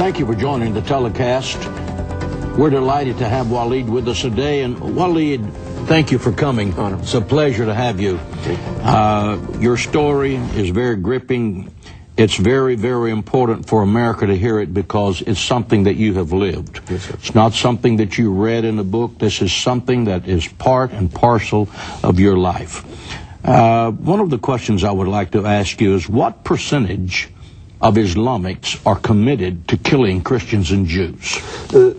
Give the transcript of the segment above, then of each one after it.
thank you for joining the telecast. We're delighted to have Waleed with us today. And Waleed, thank you for coming. It's a pleasure to have you. Your story is very gripping. It's very, very important for America to hear it because it's something that you have lived. Yes, sir. It's not something that you read in a book. This is something that is part and parcel of your life. One of the questions I would like to ask you is what percentage of Islamics are committed to killing Christians and Jews?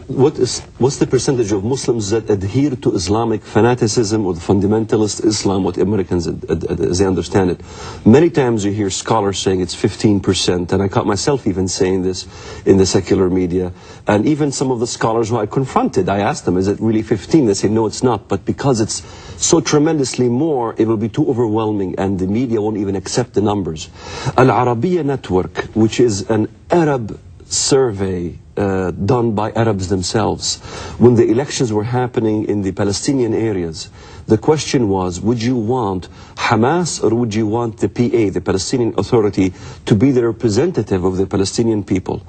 What's the percentage of Muslims that adhere to Islamic fanaticism or the fundamentalist Islam, what Americans, as they understand it? Many times you hear scholars saying it's 15%, and I caught myself even saying this in the secular media. And even some of the scholars who I confronted, I asked them, is it really 15? They say, no, it's not. But because it's so tremendously more, it will be too overwhelming, and the media won't even accept the numbers. Al-Arabiya Network, which is an Arab survey done by Arabs themselves. When the elections were happening in the Palestinian areas, the question was, would you want Hamas or would you want the PA, the Palestinian Authority, to be the representative of the Palestinian people?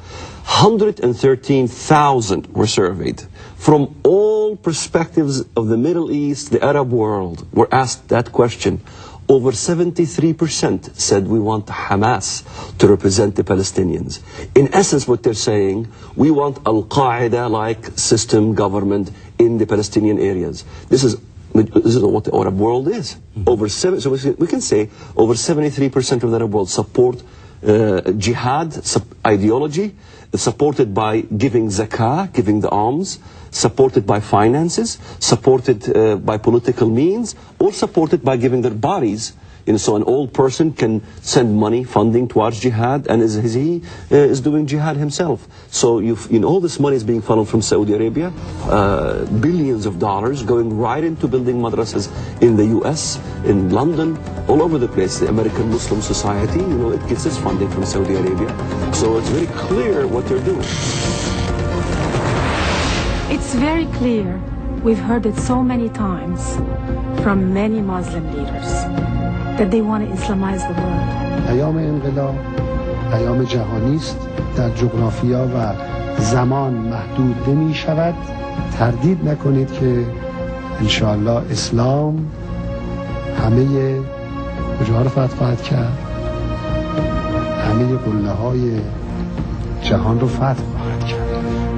113,000 were surveyed. From all perspectives of the Middle East, the Arab world, were asked that question. Over 73% said we want Hamas to represent the Palestinians. In essence, what they're saying, we want Al-Qaeda-like system government in the Palestinian areas. This is what the Arab world is. So we can say over 73% of the Arab world support jihad ideology, supported by giving zakah, giving the alms, supported by finances, supported by political means, or supported by giving their bodies. So an old person can send money, funding towards jihad, and he is doing jihad himself. So all this money is being funneled from Saudi Arabia, billions of dollars going right into building madrasas in the US, in London, all over the place. The American Muslim Society, it gets its funding from Saudi Arabia. So it's very clear what they're doing. It's very clear. We've heard it so many times from many Muslim leaders that they want to Islamize the world. پیام انقلاب پیام جهانی است، در جغرافیا و زمان محدود نمی شود. تردید نکنید که انشاءالله اسلام همه کجاها رو فتح خواهد کرد، همه قله های جهان رو فتح خواهد کرد.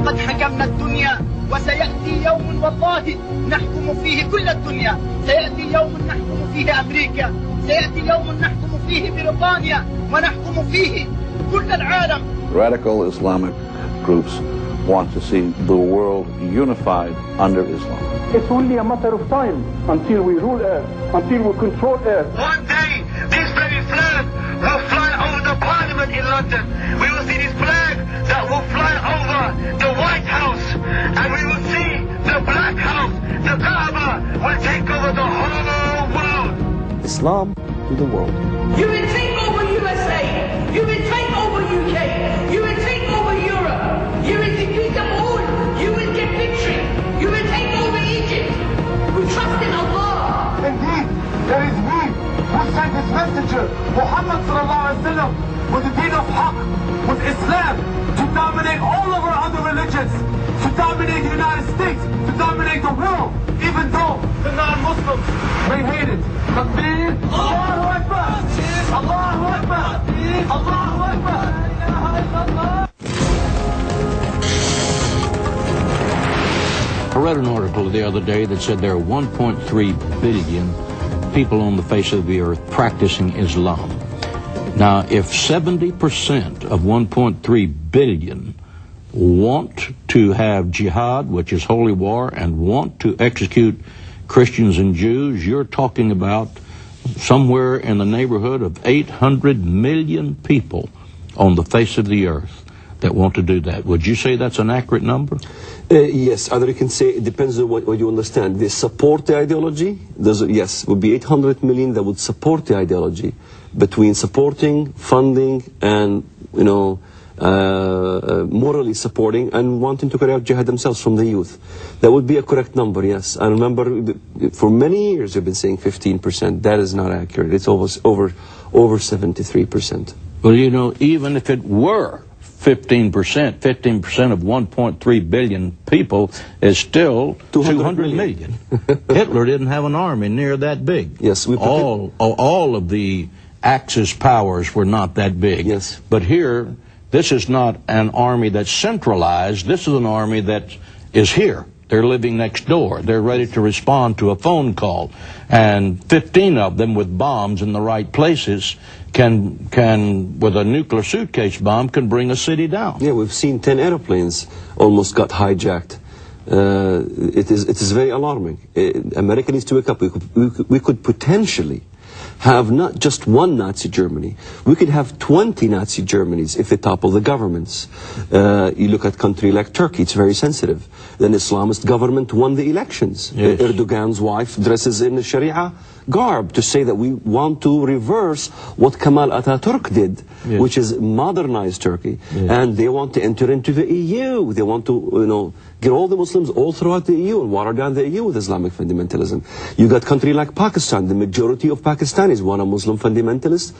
قد حكمنا الدنيا وسيأتي يوم والله نحكم فيه كل الدنيا. سيأتي يوم نحكم فيه أمريكا، سيأتي يوم نحكم فيه بريطانيا، ونحكم فيه كل العالم. Radical Islamic groups want to see the world unified under Islam. It's only a matter of time until we rule Earth, until we control Earth. One day, this very flag will fly over the Parliament in London. We will see this flag that will fly over the White House, and we will see the Black House, the Kaaba, will take over the whole world. Islam to the world. You will take over USA. You will take over UK. You will take over Europe. You will defeat them all. You will get victory. You will take over Egypt. We trust in Allah. Indeed, there is we who sent his messenger, Muhammad sallallahu alaihi wasallam, with the deen of Haqq, with Islam, to dominate all of our other religions, to dominate the United States, to dominate the world, even though the non-Muslims may hate it. Takbir, Allahu Akbar, Allahu Akbar, Allahu Akbar, La ilaha illallah. I read an article the other day that said there are 1.3 billion people on the face of the earth practicing Islam. Now, if 70% of 1.3 billion want to have jihad, which is holy war, and want to execute Christians and Jews, you're talking about somewhere in the neighborhood of 800 million people on the face of the earth that want to do that. Would you say that's an accurate number? Yes, either you can say it depends on what you understand. They support the ideology. Yes, would be 800 million that would support the ideology. Between supporting, funding, and morally supporting and wanting to carry out jihad themselves from the youth. That would be a correct number, yes. I remember for many years you've been saying 15%. That is not accurate. It's over 73%. Well, even if it were 15%. 15% of 1.3 billion people is still 200 million. Hitler didn't have an army near that big. Yes, all of the Axis powers were not that big. Yes. But here, this is not an army that's centralized. This is an army that is here. They're living next door. They're ready to respond to a phone call. And 15 of them with bombs in the right places can with a nuclear suitcase bomb, can bring a city down. Yeah, we've seen 10 airplanes almost got hijacked. It is very alarming. America needs to wake up. We could potentially have not just one Nazi Germany. We could have 20 Nazi Germanys if they topple the governments. You look at a country like Turkey, it's very sensitive. An Islamist government won the elections. Yes. Erdogan's wife dresses in the Sharia garb to say that we want to reverse what Kemal Atatürk did, yes, which is modernize Turkey. Yes. And they want to enter into the EU. They want to, get all the Muslims all throughout the EU and water down the EU with Islamic fundamentalism. You got a country like Pakistan. The majority of Pakistanis want a Muslim fundamentalist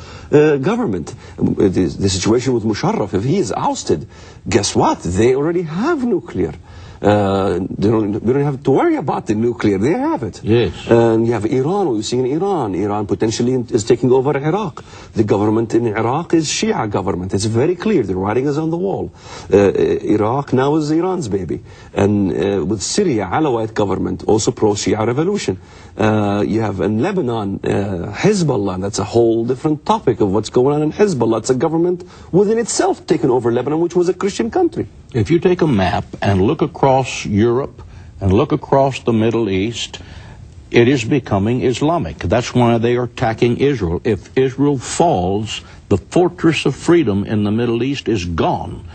government. The situation with Musharraf, if he is ousted, guess what? They already have nuclear. We don't have to worry about the nuclear. They have it. Yes. And you have Iran. What you're seeing in Iran. Iran potentially is taking over Iraq. The government in Iraq is Shia government. It's very clear. The writing is on the wall. Iraq now is Iran's baby. And with Syria, Alawite government, also pro-Shia revolution. You have in Lebanon, Hezbollah. That's a whole different topic of what's going on in Hezbollah. It's a government within itself taking over Lebanon, which was a Christian country. If you take a map and look across Europe and look across the Middle East, it is becoming Islamic. That's why they are attacking Israel. If Israel falls, the fortress of freedom in the Middle East is gone.